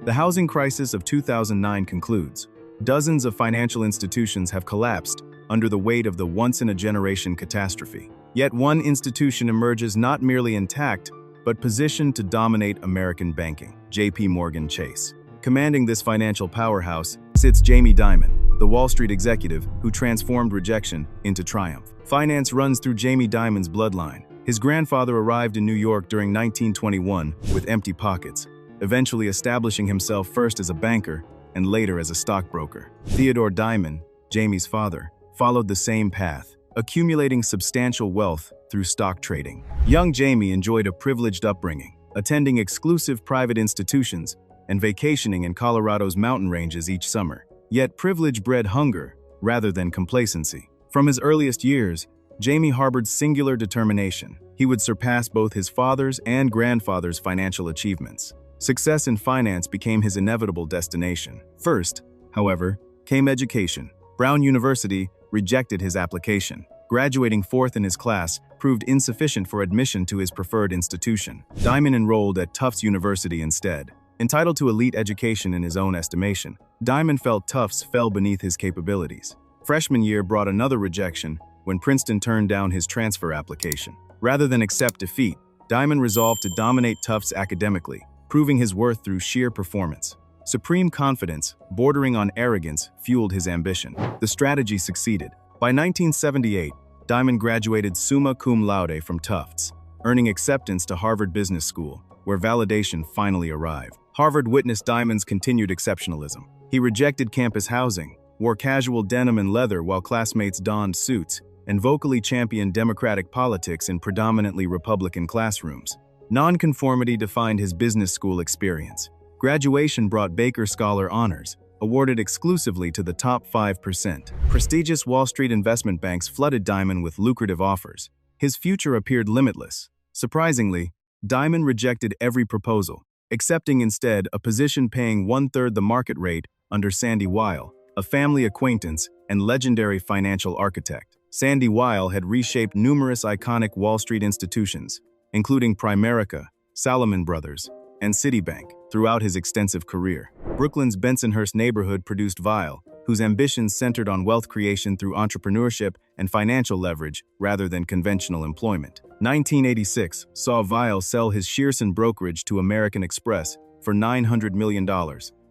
The housing crisis of 2009 concludes. Dozens of financial institutions have collapsed under the weight of the once-in-a-generation catastrophe. Yet one institution emerges not merely intact, but positioned to dominate American banking, J.P. Morgan Chase. Commanding this financial powerhouse sits Jamie Dimon, the Wall Street executive who transformed rejection into triumph. Finance runs through Jamie Dimon's bloodline. His grandfather arrived in New York during 1921 with empty pockets, eventually establishing himself first as a banker and later as a stockbroker. Theodore Dimon, Jamie's father, followed the same path, accumulating substantial wealth through stock trading. Young Jamie enjoyed a privileged upbringing, attending exclusive private institutions and vacationing in Colorado's mountain ranges each summer. Yet privilege bred hunger rather than complacency. From his earliest years, Jamie harbored singular determination. He would surpass both his father's and grandfather's financial achievements. Success in finance became his inevitable destination. First, however, came education. Brown University rejected his application. Graduating fourth in his class proved insufficient for admission to his preferred institution. Dimon enrolled at Tufts University instead. Entitled to elite education in his own estimation, Dimon felt Tufts fell beneath his capabilities. Freshman year brought another rejection when Princeton turned down his transfer application. Rather than accept defeat, Dimon resolved to dominate Tufts academically, proving his worth through sheer performance. Supreme confidence, bordering on arrogance, fueled his ambition. The strategy succeeded. By 1978, Dimon graduated summa cum laude from Tufts, earning acceptance to Harvard Business School, where validation finally arrived. Harvard witnessed Dimon's continued exceptionalism. He rejected campus housing, wore casual denim and leather while classmates donned suits, and vocally championed democratic politics in predominantly Republican classrooms. Nonconformity defined his business school experience. Graduation brought Baker Scholar honors, awarded exclusively to the top 5%. Prestigious Wall Street investment banks flooded Dimon with lucrative offers. His future appeared limitless. Surprisingly, Dimon rejected every proposal, accepting instead a position paying one-third the market rate under Sandy Weill, a family acquaintance and legendary financial architect. Sandy Weill had reshaped numerous iconic Wall Street institutions, including Primerica, Salomon Brothers, and Citibank, throughout his extensive career. Brooklyn's Bensonhurst neighborhood produced Weill, whose ambitions centered on wealth creation through entrepreneurship and financial leverage rather than conventional employment. 1986 saw Weill sell his Shearson brokerage to American Express for $900 million,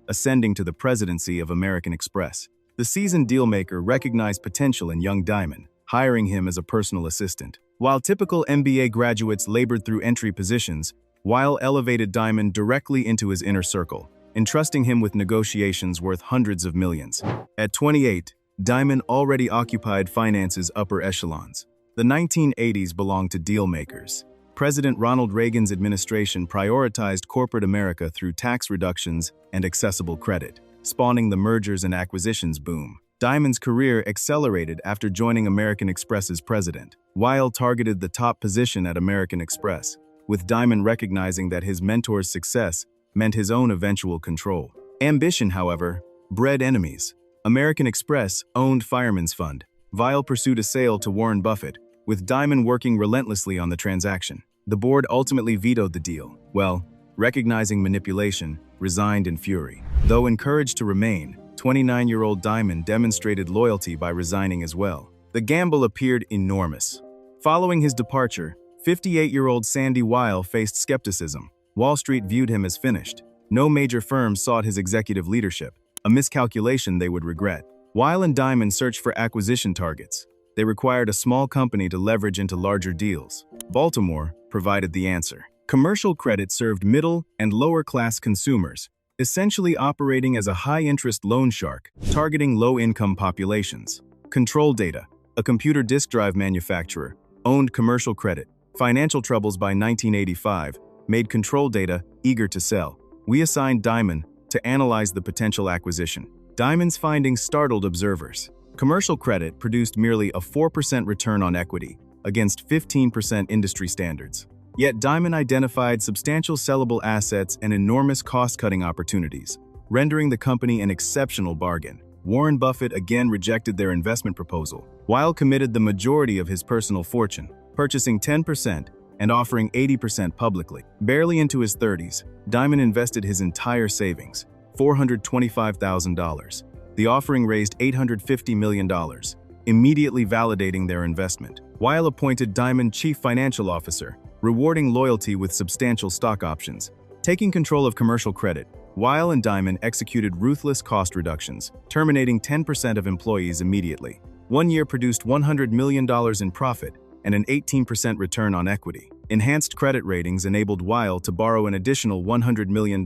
ascending to the presidency of American Express. The seasoned dealmaker recognized potential in young Dimon, hiring him as a personal assistant. While typical MBA graduates labored through entry positions, Weill elevated Dimon directly into his inner circle, entrusting him with negotiations worth hundreds of millions. At 28, Dimon already occupied finance's upper echelons. The 1980s belonged to dealmakers. President Ronald Reagan's administration prioritized corporate America through tax reductions and accessible credit, spawning the mergers and acquisitions boom. Dimon's career accelerated after joining American Express's president. Weill targeted the top position at American Express, with Dimon recognizing that his mentor's success meant his own eventual control. Ambition, however, bred enemies. American Express owned Fireman's Fund. Weill pursued a sale to Warren Buffett, with Dimon working relentlessly on the transaction. The board ultimately vetoed the deal. Weill, recognizing manipulation, resigned in fury. Though encouraged to remain, 29-year-old Dimon demonstrated loyalty by resigning as well. The gamble appeared enormous. Following his departure, 58-year-old Sandy Weill faced skepticism. Wall Street viewed him as finished. No major firms sought his executive leadership, a miscalculation they would regret. Weill and Dimon searched for acquisition targets. They required a small company to leverage into larger deals. Baltimore provided the answer. Commercial credit served middle and lower-class consumers, essentially operating as a high-interest loan shark, targeting low-income populations. Control Data, a computer disk drive manufacturer, owned commercial credit. Financial troubles by 1985 made Control Data eager to sell. We assigned Dimon to analyze the potential acquisition. Dimon's findings startled observers. Commercial credit produced merely a 4% return on equity against 15% industry standards. Yet Dimon identified substantial sellable assets and enormous cost-cutting opportunities, rendering the company an exceptional bargain. Warren Buffett again rejected their investment proposal. Weill committed the majority of his personal fortune, purchasing 10%, and offering 80% publicly. Barely into his 30s, Dimon invested his entire savings, $425,000. The offering raised $850 million, immediately validating their investment. Weill appointed Dimon chief financial officer, rewarding loyalty with substantial stock options. Taking control of commercial credit, Weill and Dimon executed ruthless cost reductions, terminating 10% of employees immediately. 1 year produced $100 million in profit and an 18% return on equity. Enhanced credit ratings enabled Weill to borrow an additional $100 million.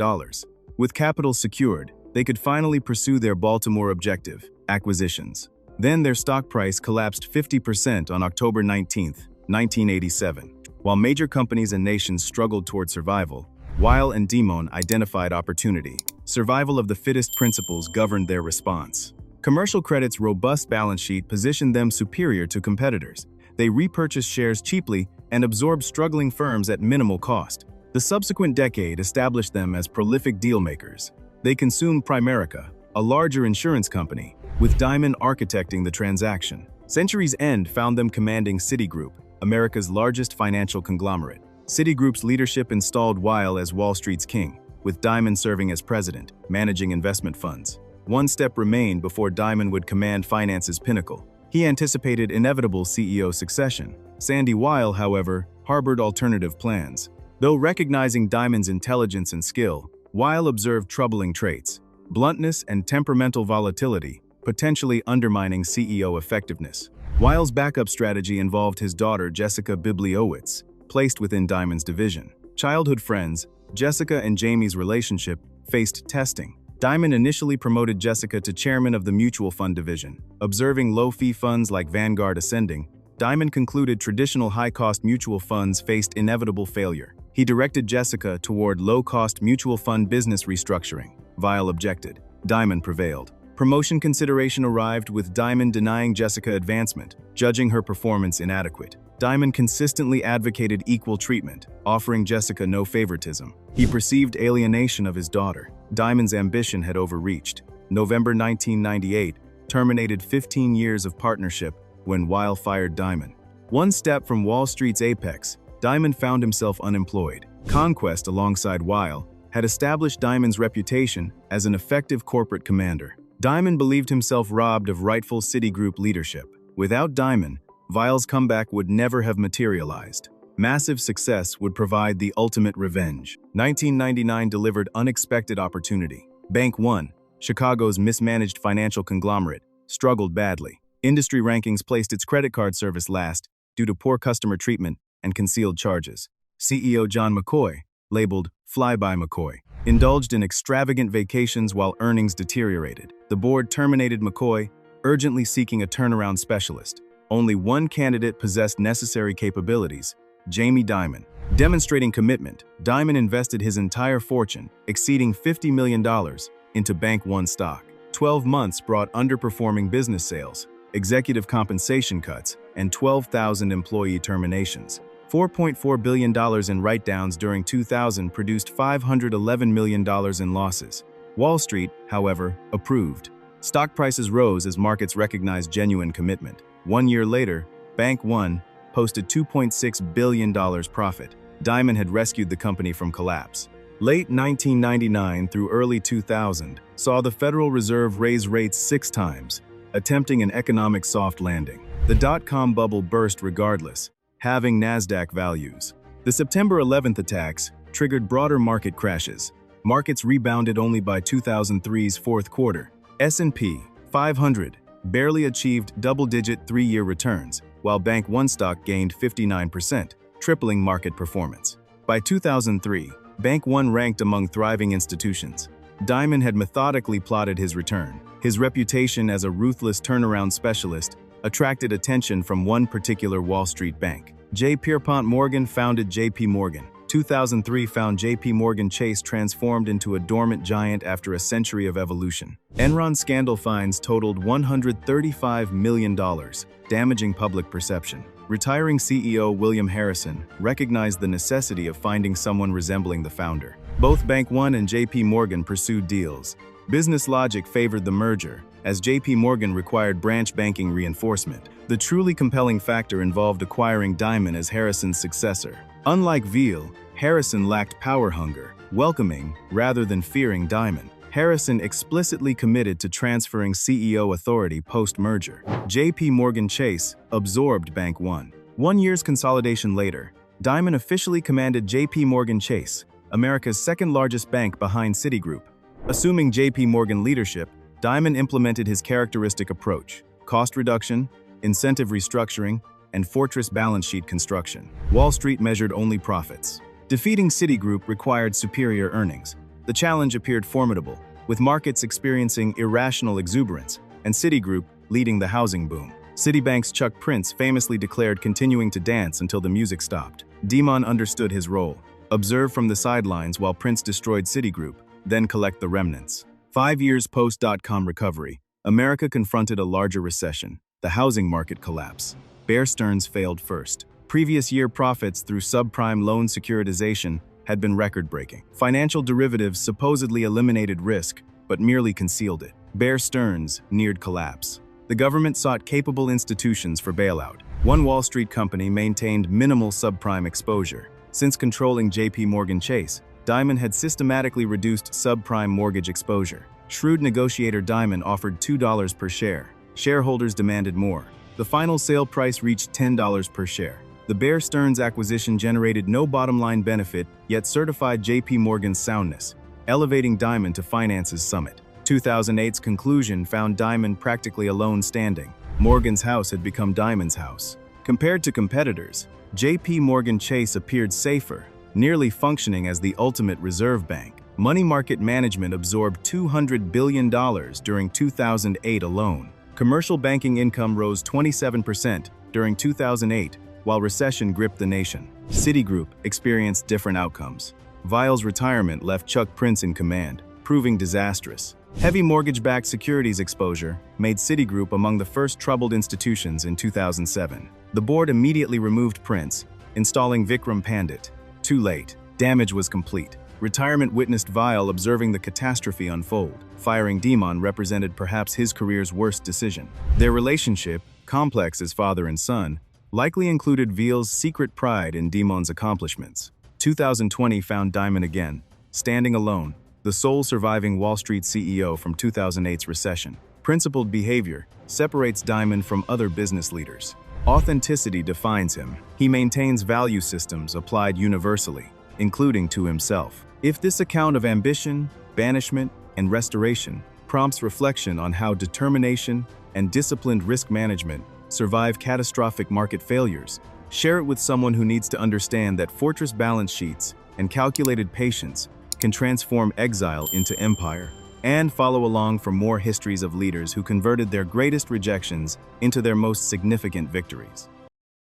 With capital secured, they could finally pursue their Baltimore objective, acquisitions. Then their stock price collapsed 50% on October 19, 1987. While major companies and nations struggled toward survival, Weill and Dimon identified opportunity. Survival of the fittest principles governed their response. Commercial credit's robust balance sheet positioned them superior to competitors. They repurchased shares cheaply and absorbed struggling firms at minimal cost. The subsequent decade established them as prolific dealmakers. They consumed Primerica, a larger insurance company, with Dimon architecting the transaction. Century's end found them commanding Citigroup, America's largest financial conglomerate. Citigroup's leadership installed Weill as Wall Street's king, with Dimon serving as president, managing investment funds. One step remained before Dimon would command finance's pinnacle. He anticipated inevitable CEO succession. Sandy Weill, however, harbored alternative plans. Though recognizing Dimon's intelligence and skill, Weill observed troubling traits: bluntness and temperamental volatility, potentially undermining CEO effectiveness. Weill's backup strategy involved his daughter Jessica Bibliowicz, placed within Dimon's division. Childhood friends, Jessica and Jamie's relationship faced testing. Dimon initially promoted Jessica to chairman of the mutual fund division. Observing low-fee funds like Vanguard ascending, Dimon concluded traditional high-cost mutual funds faced inevitable failure. He directed Jessica toward low-cost mutual fund business restructuring. Weill objected. Dimon prevailed. Promotion consideration arrived with Dimon denying Jessica advancement, judging her performance inadequate. Dimon consistently advocated equal treatment, offering Jessica no favoritism. He perceived alienation of his daughter. Dimon's ambition had overreached. November 1998 terminated 15 years of partnership when Weill fired Dimon. One step from Wall Street's apex, Dimon found himself unemployed. Conquest alongside Weill had established Dimon's reputation as an effective corporate commander. Dimon believed himself robbed of rightful Citigroup leadership. Without Dimon, Weill's comeback would never have materialized. Massive success would provide the ultimate revenge. 1999 delivered unexpected opportunity. Bank One, Chicago's mismanaged financial conglomerate, struggled badly. Industry rankings placed its credit card service last due to poor customer treatment and concealed charges. CEO John McCoy, labeled Fly-by McCoy, indulged in extravagant vacations while earnings deteriorated. The board terminated McCoy, urgently seeking a turnaround specialist. Only one candidate possessed necessary capabilities: Jamie Dimon. Demonstrating commitment, Dimon invested his entire fortune, exceeding $50 million, into Bank One stock. 12 months brought underperforming business sales, executive compensation cuts, and 12,000 employee terminations. $4.4 billion in write-downs during 2000 produced $511 million in losses. Wall Street, however, approved. Stock prices rose as markets recognized genuine commitment. 1 year later, Bank One posted $2.6 billion profit. Dimon had rescued the company from collapse. Late 1999 through early 2000 saw the Federal Reserve raise rates 6 times, attempting an economic soft landing. The dot-com bubble burst regardless, halving NASDAQ values. The September 11th attacks triggered broader market crashes. Markets rebounded only by 2003's fourth quarter. S&P 500 barely achieved double-digit 3-year returns, while Bank One stock gained 59%, tripling market performance. By 2003, Bank One ranked among thriving institutions. Dimon had methodically plotted his return. His reputation as a ruthless turnaround specialist attracted attention from one particular Wall Street bank. J. Pierpont Morgan founded J.P. Morgan. 2003 found J.P. Morgan Chase transformed into a dormant giant after a century of evolution. Enron scandal fines totaled $135 million, damaging public perception. Retiring CEO William Harrison recognized the necessity of finding someone resembling the founder. Both Bank One and J.P. Morgan pursued deals. Business logic favored the merger, as J.P. Morgan required branch banking reinforcement. The truly compelling factor involved acquiring Dimon as Harrison's successor. Unlike Weill, Harrison lacked power hunger, welcoming rather than fearing Dimon. Harrison explicitly committed to transferring CEO authority post-merger. J.P. Morgan Chase absorbed Bank One. 1 year's consolidation later, Dimon officially commanded J.P. Morgan Chase, America's second-largest bank behind Citigroup. Assuming J.P. Morgan leadership, Dimon implemented his characteristic approach: cost reduction, incentive restructuring, and fortress balance sheet construction. Wall Street measured only profits. Defeating Citigroup required superior earnings. The challenge appeared formidable, with markets experiencing irrational exuberance, and Citigroup leading the housing boom. Citibank's Chuck Prince famously declared continuing to dance until the music stopped. Dimon understood his role: observe from the sidelines while Prince destroyed Citigroup, then collect the remnants. 5 years post-dot-com recovery, America confronted a larger recession: the housing market collapse. Bear Stearns failed first. Previous year profits through subprime loan securitization had been record-breaking. Financial derivatives supposedly eliminated risk, but merely concealed it. Bear Stearns neared collapse. The government sought capable institutions for bailout. One Wall Street company maintained minimal subprime exposure. Since controlling J.P. Morgan Chase, Dimon had systematically reduced subprime mortgage exposure. Shrewd negotiator Dimon offered $2 per share. Shareholders demanded more. The final sale price reached $10 per share. The Bear Stearns acquisition generated no bottom-line benefit, yet certified J.P. Morgan's soundness, elevating Dimon to finance's summit. 2008's conclusion found Dimon practically alone standing. Morgan's house had become Dimon's house. Compared to competitors, J.P. Morgan Chase appeared safer, nearly functioning as the ultimate reserve bank. Money market management absorbed $200 billion during 2008 alone. Commercial banking income rose 27% during 2008, while recession gripped the nation. Citigroup experienced different outcomes. Weill's retirement left Chuck Prince in command, proving disastrous. Heavy mortgage-backed securities exposure made Citigroup among the first troubled institutions in 2007. The board immediately removed Prince, installing Vikram Pandit. Too late. Damage was complete. Retirement witnessed Weill observing the catastrophe unfold. Firing Dimon represented perhaps his career's worst decision. Their relationship, complex as father and son, likely included Weill's secret pride in Dimon's accomplishments. 2020 found Dimon again, standing alone, the sole surviving Wall Street CEO from 2008's recession. Principled behavior separates Dimon from other business leaders. Authenticity defines him. He maintains value systems applied universally, including to himself. If this account of ambition, banishment, and restoration prompts reflection on how determination and disciplined risk management survive catastrophic market failures, share it with someone who needs to understand that fortress balance sheets and calculated patience can transform exile into empire. And follow along for more histories of leaders who converted their greatest rejections into their most significant victories.